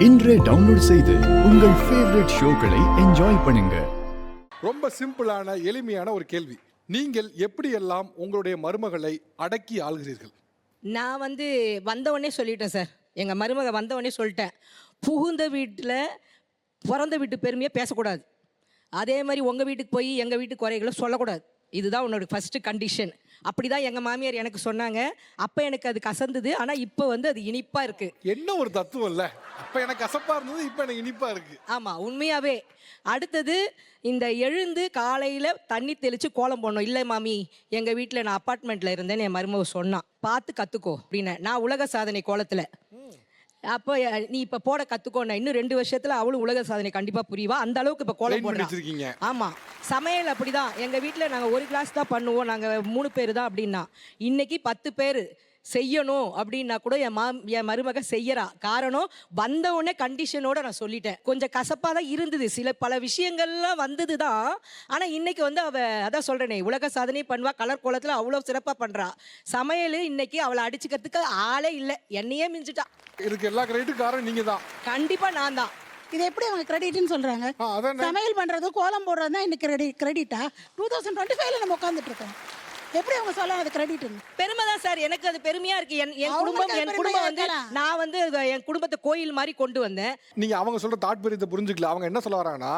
இன்றே டவுன்லோட் செய்து உங்கள் ஃபேவரட் ஷோக்களை என்ஜாய் பண்ணுங்க. ரொம்ப சிம்பிளான எளிமையான ஒரு கேள்வி. நீங்கள் எப்படியெல்லாம் உங்களுடைய மருமகளை அடக்கி ஆள்கிறீர்கள்? நான் வந்தவொடனே சொல்லிட்டேன் சார். எங்கள் மருமக வந்தவொடனே சொல்லிட்டேன், புகுந்த வீட்டில் பிறந்த வீட்டு பெருமையாக பேசக்கூடாது. அதே மாதிரி உங்கள் வீட்டுக்கு போய் எங்கள் வீட்டு குறைகளை சொல்லக்கூடாது. இதுதான் உன்னோட ஃபஸ்ட்டு கண்டிஷன். அப்படி தான் எங்கள் மாமியார் எனக்கு சொன்னாங்க. அப்போ எனக்கு அது கசந்தது, ஆனால் இப்போ அது இனிப்பாக இருக்குது. என்ன ஒரு தத்துவம் இல்லை? அப்போ எனக்கு கசப்பாக இருந்தது, இப்போ எனக்கு இனிப்பாக இருக்குது. ஆமாம், உண்மையாகவே. அடுத்தது, இந்த எழுந்து காலையில் தண்ணி தெளித்து கோலம் போடணும். இல்லை மாமி, எங்கள் வீட்டில் நான் அப்பார்ட்மெண்ட்டில் இருந்தேன்னு என் மருமக சொன்னான், பார்த்து கற்றுக்கோ அப்படின்னு. நான் உலக சாதனை கோலத்தில். அப்போ நீ இப்போ போட கற்றுக்கோண்ண, இன்னும் 2 வருஷத்தில் அவளும் உலக சாதனை கண்டிப்பாக புரிவா. அந்த அளவுக்கு இப்போ கோலம் போடுறீங்க. ஆமாம், சமையல் அப்படிதான். எங்கள் வீட்டில் நாங்கள் 1 கிளாஸ் தான் பண்ணுவோம், நாங்கள் 3 பேர் தான் அப்படின்னா. இன்னைக்கு 10 பேர் செய்யணும் அப்படின்னா கூட என் மருமக செய்யறா. காரணம், வந்தவுடனே கண்டிஷனோட நான் சொல்லிட்டேன். கொஞ்சம் கசப்பாக தான் இருந்தது, பல விஷயங்கள்லாம் வந்தது தான். ஆனால் இன்னைக்கு அவ அதான் சொல்றேனே, உலக சாதனை பண்ணுவா. கலர் கோலத்தில் அவ்வளோ சிறப்பாக பண்றா. சமையல் இன்னைக்கு அவளை அடிச்சுக்கிறதுக்கு ஆளே இல்லை, என்னையே மிஞ்சிட்டா. இதுக்கு எல்லா கிரெடிட் காரணம் நீங்க தான். கண்டிப்பா நான் தான். இது எப்படி அவங்க கிரெடிட்னு சொல்றாங்க? சமையல் பண்றது கோலம் போடுறது தான் இன்னைக்கு கிரெடிட்டா? 2025ல நம்ம உட்கார்ந்துட்டு இருக்கோம். எப்படி அவங்க சொல்லலாம் அது கிரெடிட்? பெருமை தான் சார், எனக்கு அது பெருமையா இருக்கு. என் குடும்பம் நான் என் குடும்பத்தை கோயில் மாதிரி கொண்டு வந்தேன். நீங்க அவங்க சொல்ற தாற்பயத்தை புரிஞ்சுக்கல. அவங்க என்ன சொல்ல வராங்கன்னா,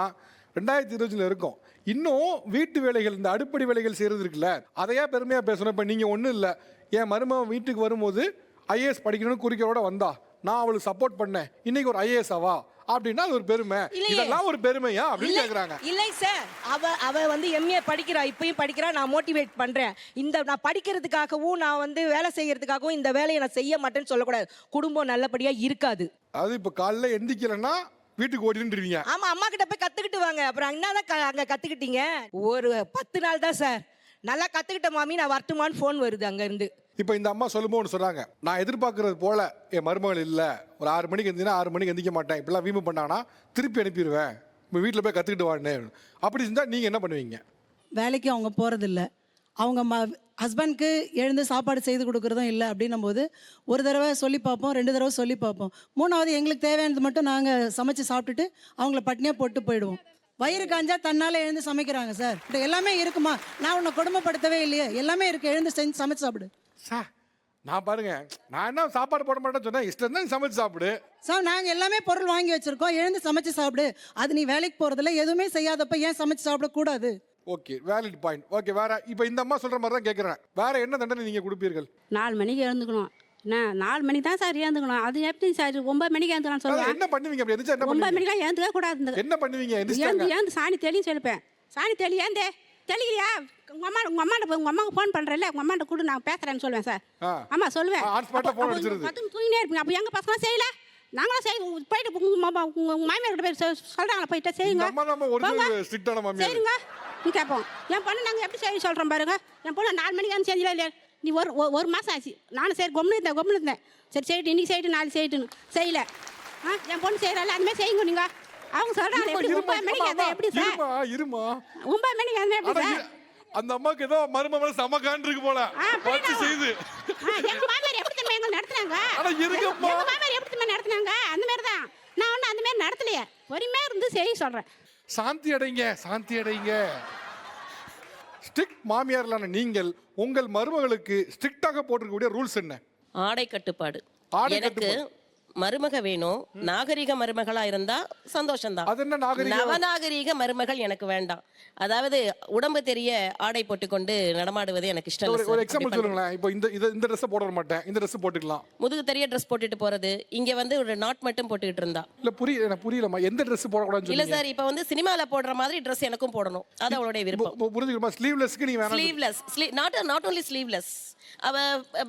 2020ல இருக்கும், இன்னும் வீட்டு வேலைகள், இந்த அடுப்படி வேலைகள் செய்யறது இருக்குல்ல, அதையா பெருமையா பேசணும். இப்ப நீங்க ஒண்ணும் இல்ல, என் மருமகன் வீட்டுக்கு வரும்போது ஐஏஎஸ் படிக்கணும்னு குறிக்கோட வந்தா, நான் அவளுக்கு சப்போர்ட் பண்ணேன், இன்னைக்கு ஒரு ஐஏஎஸ் ஆவா அப்படின்னா அது ஒரு பெருமை. இதெல்லாம் ஒரு பெருமையா அப்படின்னு கேக்குறாங்க. இல்லை சார், அவ எம்ஏ படிக்கிறா, இப்பயும் படிக்கிறா. நான் மோட்டிவேட் பண்றேன். நான் படிக்கிறதுக்காகவும் நான் வேலை செய்யறதுக்காகவும் இந்த வேலையை நான் செய்ய மாட்டேன்னு சொல்லக்கூடாது. குடும்பம் நல்லபடியா இருக்காது. அது இப்ப காலைல எந்திக்கலன்னா வீட்டுக்கு ஓடிடுவீங்க. ஆமா, அம்மா கிட்ட போய் கத்துக்கிட்டு வாங்க. அப்புறம் என்னதான் அங்க கத்துக்கிட்டீங்க? ஒரு 10 நாள் தான் சார். நல்லா கத்துக்கிட்ட மாமி, நான் வரட்டுமான்னு ஃபோன் வருது அங்க இருந்து. இப்போ இந்த அம்மா சொல்லும்போது சொல்றாங்க, நான் எதிர்பார்க்கறது போல என் மருமகள் இல்லை, ஒரு 6 மணிக்கு எந்தினா 6 மணிக்கு எந்திக்க மாட்டேன், இப்படிலாம் வீம்பு பண்ணாங்கன்னா திருப்பி அனுப்பிடுவேன், இப்போ வீட்டில் போய் கற்றுக்கிட்டு வான்னு. அப்படி இருந்தால் நீங்கள் என்ன பண்ணுவீங்க? வேலைக்கு அவங்க போகிறதில்ல, அவங்க ஹஸ்பண்ட்க்கு எழுந்து சாப்பாடு செய்து கொடுக்குறதும் இல்லை அப்படின்னும் போது, ஒரு தடவை சொல்லி பார்ப்போம், 2 தடவை சொல்லி பார்ப்போம், 3வது எங்களுக்கு தேவையானது மட்டும் நாங்கள் சமைச்சு சாப்பிட்டுட்டு அவங்கள பட்னியாக போட்டு போயிடுவோம். வயிறு காஞ்சா தன்னால் எழுந்து சமைக்கிறாங்க சார். எல்லாமே இருக்குமா? நான் உன்னை கொடுமைப்படுத்தவே இல்லையே, எல்லாமே இருக்குது, எழுந்து செஞ்சு சமைச்சு சாப்பிடு சார். நான் பாருங்க, நான் என்ன சாப்பாடு போட மாட்டேன்னு சொன்னேன், இஷ்டம் தான் சமைச்சு சாப்பிடு சார். நாங்கள் எல்லாமே பொருள் வாங்கி வச்சிருக்கோம், எழுந்து சமைச்சு சாப்பிடு. அது நீ வேலைக்கு போகிறதில்ல, எதுவுமே செய்யாதப்ப ஏன் சமைச்சு சாப்பிடக்கூடாது? Okay, valid point. ஓகே, வேற இப்போ இந்த அம்மா சொல்ற மாதிரி தான் கேட்குறேன், வேற என்ன தண்டனை நீங்கள் கொடுப்பீர்கள்? 4 மணிக்கு எழுந்துக்கணும். நான் 4 மணிக்கு தான் சார் எழுந்துக்கணும். அது எப்படி சார் 9 மணிக்கு எழுந்துக்கணும் சொல்லுவேன்? என்ன பண்ணுவீங்க அப்படி? எந்திரிச்சா என்ன 9 மணிக்கெல்லாம் எழுந்துக்க கூடாது. என்ன பண்ணுவீங்க? எழுந்து சாணி தெளின்னு சொல்லிப்பேன். சாணி தெளி, ஏந்தே தெளிக்கலையா? உங்கள் அம்மாவுக்கு ஃபோன் பண்ணுறேன்ல, உங்கள் அம்மாட்ட கூட நான் பேசுகிறேன்னு சொல்லுவேன் சார். ஆமாம் சொல்லுவேன். தூங்கினே இருப்பீங்க. அப்போ எங்கள் பசங்க செய்யல, நாங்களும் போயிட்டு உங்கள் மாமியார் கிட்ட போய் சொல்கிறாங்களா, போயிட்டு செய்யுங்க செய்யுங்க நீ கேட்போம். என் பொண்ணு நாங்கள் எப்படி செய்ய சொல்கிறோம் பாருங்க. என் பொண்ணு 4 மணிக்கு வந்து செஞ்சலாம் இல்லையா? நீ ஒரு மாதம் ஆச்சு, நானும் சரி கொம்னு இருந்தேன். சரி செய்யிட்டு, இன்னைக்கு செய்யிட்டு, நாளைக்கு செய்யிட்டுன்னு செய்யலை. என் பொண்ணு செய்கிறாள், அதுமாதிரி செய்யுங்க நீங்கள். அவங்க சொல்கிறாங்க, எப்படி 9 மணிக்கு இருந்தால் எப்படி சார்? 9 மணிக்கு இருந்தால் எப்படி சார்? அந்த அம்மாக்கு ஏதோ மருமகள் சமகான் இருக்கு போல வச்சு செய்து. எங்க மாமியார் எப்படி தெரியுமா எங்களை நடத்துனாங்க? எங்க மாமியார் எப்படி தெரியுமா நடத்துனாங்க? அந்த மாதிரி தான். நான் ஒன்றும் அந்த மாதிரி நடத்தலையே, பொறுமையாக இருந்து செய்ய சொல்கிறேன். சாந்தி அடைங்க, சாந்தி அடைங்க. ஸ்ட்ரிக்ட் மாமியார்லான நீங்கள் உங்கள் மருமகளுக்கு ஸ்ட்ரிக்டாக போட்டிருக்கக்கூடிய ரூல்ஸ் என்ன? ஆடை கட்டுப்பாடு. எனக்கு மருமக வேணும், நாகரிக மருமகளா இருந்தா சந்தோஷம்தான். நவநாகரிக மருமகள் எனக்கு வேண்டாம். அதாவது உடம்பு தெரிய ஆடை போட்டுக்கொண்டு நடமாடுவது எனக்கு இஷ்டம் இல்லை. ஒரு எக்ஸாம்பிள் சொல்லுங்களேன். இப்போ இந்த ட்ரெஸ் போட மாட்டேன், இந்த ட்ரெஸ் போட்டுக்கலாம். முதுகு தெரிய ட்ரெஸ் போட்டுட்டு போறது, இங்க ஒரு நாட் மட்டும் போட்டுக்கிட்டு இருந்தா. இல்ல புரியலமா, எந்த ட்ரெஸ் போடக்கூடாதுன்னு இல்ல சார், இப்போ சினிமால போடுற மாதிரி ட்ரெஸ் எனக்கும் போடணும், அது அவளுடைய விருப்பம். புரிஞ்சுக்கணுமா? ஸ்லீவ்லெஸ்க்கு நீ வேணாம். ஸ்லீவ்லெஸ், நாட் only ஸ்லீவ்லெஸ், அவ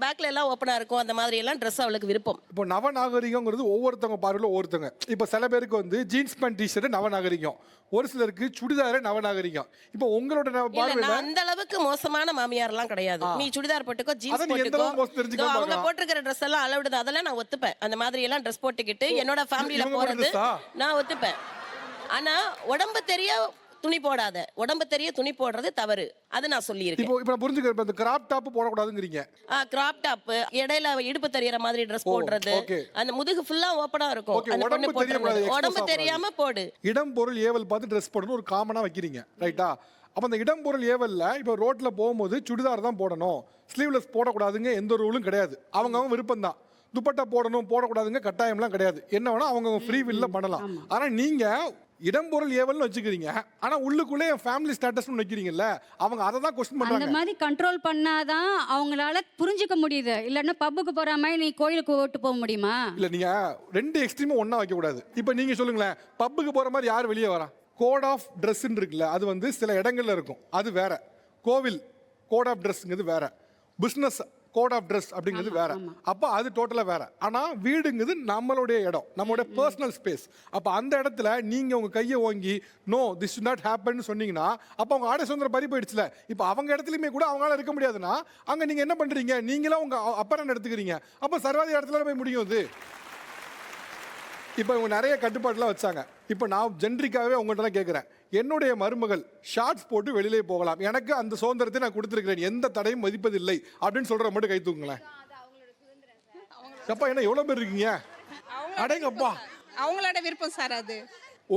பேக்ல எல்லாம் ஓப்பனா இருக்கும், அந்த மாதிரி எல்லாம் ட்ரெஸ் அவளுக்கு விருப்பம். இப்போ நவநாகரிகங்கிறது ஒவ்வொருத்தவங்க பார்வையில ஒவ்வொருத்தங்க. இப்போ சில பேருக்கு ஜீன்ஸ் பேண்ட் டிஷர்ட் நவநாகரிகம், ஒரு சிலருக்கு சுடிதாரே நவநாகரிகம். இப்போ உங்களோட பார்வையில அந்த அளவுக்கு மோசமான மாமியார் எல்லாம் கிடையாது. நீ சுடிதார் போட்டுக்கோ, ஜீன்ஸ் போட்டுக்கோ, அவங்க போட்டுக்கிற ட்ரெஸ் எல்லாம் அளவுடு, அதெல்லாம் நான் ஒத்துப்பேன். அந்த மாதிரி எல்லாம் ட்ரெஸ் போட்டுக்கிட்டு என்னோட ஃபேமிலியில போறது நான் ஒத்துப்பேன். ஆனா உடம்பு தெரிய துணி போடாத, உடம்பு தெரிய துணி போடுறது தவறு, அது நான் சொல்லியிருக்கேன். இப்போ நான் புரிஞ்சுக்கிறேன். இப்போ இந்த கிராப் டாப் போடக்கூடாதுங்கிறீங்க. கிராப் டாப், இடையில இடுப்பு தெரியற மாதிரி ட்ரெஸ் போடுறது, அந்த முதுகு ஃபுல்லா ஓப்பனா இருக்கும், அந்த பொண்ணு போடுறது, உடம்பு தெரியாம போடு. இடம் பொருள் ஏவல் பார்த்து ட்ரெஸ் போடணும் ஒரு காமனா வைக்கிறீங்க, ரைட்டா? அப்ப அந்த இடம் பொருள் ஏவல்ல இப்போ ரோட்ல போகும்போது சுடிதார் தான் போடணும், ஸ்லீவ்லெஸ் போடக்கூடாதுங்க எந்த ரூலும் கிடையாது. அவங்க விருப்பம் தான். துப்பட்டா போடணும் போடக்கூடாதுங்க கட்டாயம்லாம் கிடையாது. என்ன வேணா அவங்க ஃப்ரீ வில்ல பண்ணலாம். ஆனா நீங்க இடம்பொருள் ஏவல்னு வச்சுக்கிறீங்க, ஆனா உள்ளுக்குள்ளே ஃபேமிலி ஸ்டேட்டஸ்னு வைக்கிறீங்கல்ல, அவங்க அதை தான் கொஸ்டின் பண்றாங்க. அந்த மாதிரி கண்ட்ரோல் பண்ணாதான் அவங்களால புரிஞ்சுக்க முடியுது. இல்லன்னா பப்புக்கு போற மாதிரி நீ கோயிலுக்கு ஓட்டு போக முடியுமா? இல்ல நீங்க ரெண்டு எக்ஸ்ட்ரீமும் ஒண்ணா வைக்க கூடாது. இப்போ நீங்க சொல்லுங்களேன், பப்புக்கு போற மாதிரி யார் வெளியே வரா? கோட் ஆஃப் ட்ரெஸ்ன்னு இருக்குல்ல, அது வந்து சில இடங்கள்ல இருக்கும், அது வேற. கோவில் கோட் ஆஃப் ட்ரெஸ்ங்கிறது வேற, பிசினஸ் கோட் ஆஃப் ட்ரெஸ் அப்படிங்கிறது வேற. அப்போ அது டோட்டலாக வேற. ஆனால் வீடுங்கிறது நம்மளுடைய இடம், நம்மளுடைய பர்சனல் ஸ்பேஸ். அப்போ அந்த இடத்துல நீங்கள் உங்கள் கையை வாங்கி no this should not happen சொன்னீங்கன்னா அப்போ அவங்க ஆடை சுதந்திரம் பறி போயிடுச்சுல. இப்போ அவங்க இடத்துலையுமே கூட அவங்களால இருக்க முடியாதுன்னா அங்கே நீங்கள் என்ன பண்ணுறீங்க? நீங்களும் உங்கள் அப்பறன் எடுத்துக்கிறீங்க. அப்போ சர்வாதி இடத்துல போய் முடியும் அது. இப்போ இவங்க நிறைய கட்டுப்பாடுலாம் வச்சாங்க. இப்போ நான் ஜென்ரிக்காகவே உங்கள்கிட்ட தான் கேட்குறேன், என்னுடைய மருமகள் ஷார்ட்ஸ் போட்டு வெளியிலே போகலாம், எனக்கு அந்த சுதந்திரத்தை நான் கொடுத்துருக்கிறேன், எந்த தடையும் மதிப்பதில்லை அப்படின்னு சொல்கிற மட்டும் கை தூக்குங்களேன். அப்பா என்ன எவ்வளோ பேர் இருக்கீங்க? அடேங்கப்பா, அவங்களோட விருப்பம் சார் அது.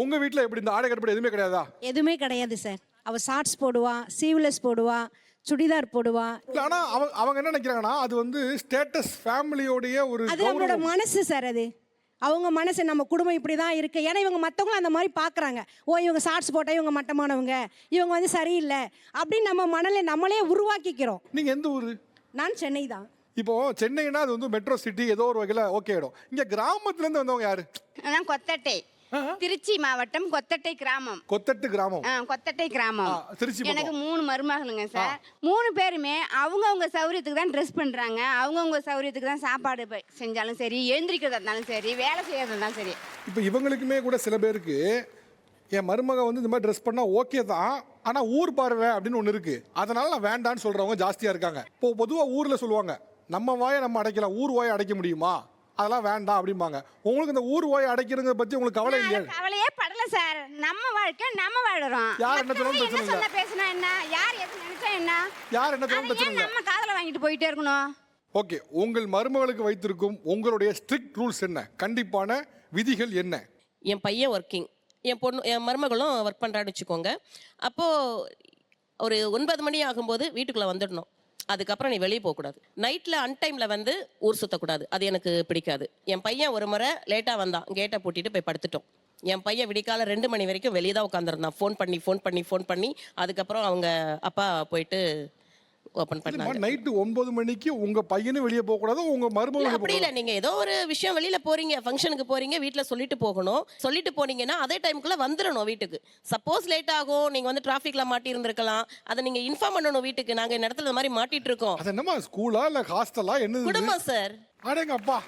உங்கள் வீட்டில் எப்படி இந்த ஆடை கட்டுப்பாடு எதுவுமே கிடையாதா? எதுவுமே கிடையாது சார். அவள் ஷார்ட்ஸ் போடுவா, சீவ்லெஸ் போடுவா, சுடிதார் போடுவா. ஆனால் அவங்க என்ன நினைக்கிறாங்கன்னா அது வந்து ஸ்டேட்டஸ் ஃபேமிலியோடைய ஒரு அது நம்மளோட மனசு சார். அது அவங்க மனசு, நம்ம குடும்பம் இப்படி தான் இருக்கு. ஏன்னா இவங்க மற்றவங்களும் அந்த மாதிரி பார்க்குறாங்க. ஓ இவங்க ஷார்ட்ஸ் போட்டால் இவங்க மட்டமானவங்க, இவங்க வந்து சரியில்லை அப்படின்னு நம்ம மனநிலை நம்மளே உருவாக்கிக்கிறோம். நீங்கள் எந்த ஊர்? நான் சென்னை தான். இப்போ சென்னைனா அது வந்து மெட்ரோ சிட்டி ஏதோ ஒரு வகையில் ஓகே இடம். இங்கே கிராமத்துலேருந்து வந்தவங்க யாரு? நான் கொத்தட்டை, திருச்சி மாவட்டம் கொத்தட்டை கிராமம். கொத்தட்டு கிராமம். கொத்தட்டை கிராமம். திருச்சி. எனக்கு 3 மருமகளுங்க சார். 3 பேருமே அவங்கவுங்க சௌரியத்துக்கு தான் ட்ரெஸ் பண்றாங்க, அவங்கவுங்க சௌரியத்துக்கு தான் சாப்பாடு செஞ்சாலும் சரி, எழுந்திரிக்கிறதா இருந்தாலும் சரி, வேலை செய்யறதா இருந்தாலும் சரி. இப்போ இவங்களுக்குமே கூட சில பேருக்கு என் மருமக வந்து இந்த மாதிரி ட்ரெஸ் பண்ணால் ஓகே தான், ஆனால் ஊர் பார்வை அப்படின்னு ஒன்று இருக்குது, அதனால நான் வேண்டான்னு சொல்கிறவங்க ஜாஸ்தியாக இருக்காங்க. இப்போ பொதுவாக ஊரில் சொல்லுவாங்க, நம்ம வாயை நம்ம அடைக்கலாம், ஊர் வாயை அடைக்க முடியுமா, அதெல்லாம் வேண்டாம் அப்படிம்பாங்க. உங்களுக்கு இந்த ஊர் வாயை அடைக்கிறத பற்றி உங்களுக்கு கவலை இல்லையா? கவலையே படல சார். நம்ம வாழ்க்கை நம்ம வாழறோம். யார் என்ன சொன்னாலும் பிரச்சனை இல்லை. பேசினா என்ன, யார் எது நினைச்சா என்ன, யார் என்ன சொன்னாலும் பிரச்சனை இல்லை. நம்ம காதல வாங்கிட்டு போயிட்டே இருக்கணும். ஓகே, உங்கள் மருமகளுக்கு வைத்திருக்கும் உங்களுடைய ஸ்ட்ரிக்ட் ரூல்ஸ் என்ன, கண்டிப்பான விதிகள் என்ன? என் பையன் ஒர்க்கிங், என் மருமகளும் ஒர்க் பண்ணுறான்னு வச்சுக்கோங்க. அப்போது ஒரு 9 மணி ஆகும்போது வீட்டுக்குள்ளே வந்துடணும். அதுக்கப்புறம் நீ வெளியே போகக்கூடாது. நைட்டில் அன்டைமில் வந்து ஊர் சுற்றக்கூடாது, அது எனக்கு பிடிக்காது. என் பையன் ஒரு முறை லேட்டாக வந்தான், கேட்டை பூட்டிட்டு போய் படுத்துட்டோம். என் பையன் விடிக்கால 2 மணி வரைக்கும் வெளியே தான் உட்காந்துருந்தான். ஃபோன் பண்ணி அதுக்கப்புறம் அவங்க அப்பா போயிட்டு ஓபன் பண்ணாங்க. நைட் 9 மணிக்கு உங்க பையனும் வெளியே போக கூடாது, உங்க மருமகளும் அப்படி இல்ல. நீங்க ஏதோ ஒரு விஷயம் வெளியில போறீங்க, ஃபங்க்ஷனுக்கு போறீங்க, வீட்ல சொல்லிட்டு போகணும். சொல்லிட்டு போனீங்கன்னா அதே டைம்க்குள்ள வந்துடணும் வீட்டுக்கு. சப்போஸ் லேட் ஆகும், நீங்க வந்து டிராஃபிக்ல மாட்டி இருந்திருக்கலாம், அதை நீங்க இன்ஃபார்ம் பண்ணணும் வீட்டுக்கு, நாங்க இந்த இடத்துல இந்த மாதிரி மாட்டிட்டு இருக்கோம். அது என்னமா ஸ்கூலா இல்ல ஹாஸ்டலா என்ன? குடும்பம் சார். அடேங்கப்பா.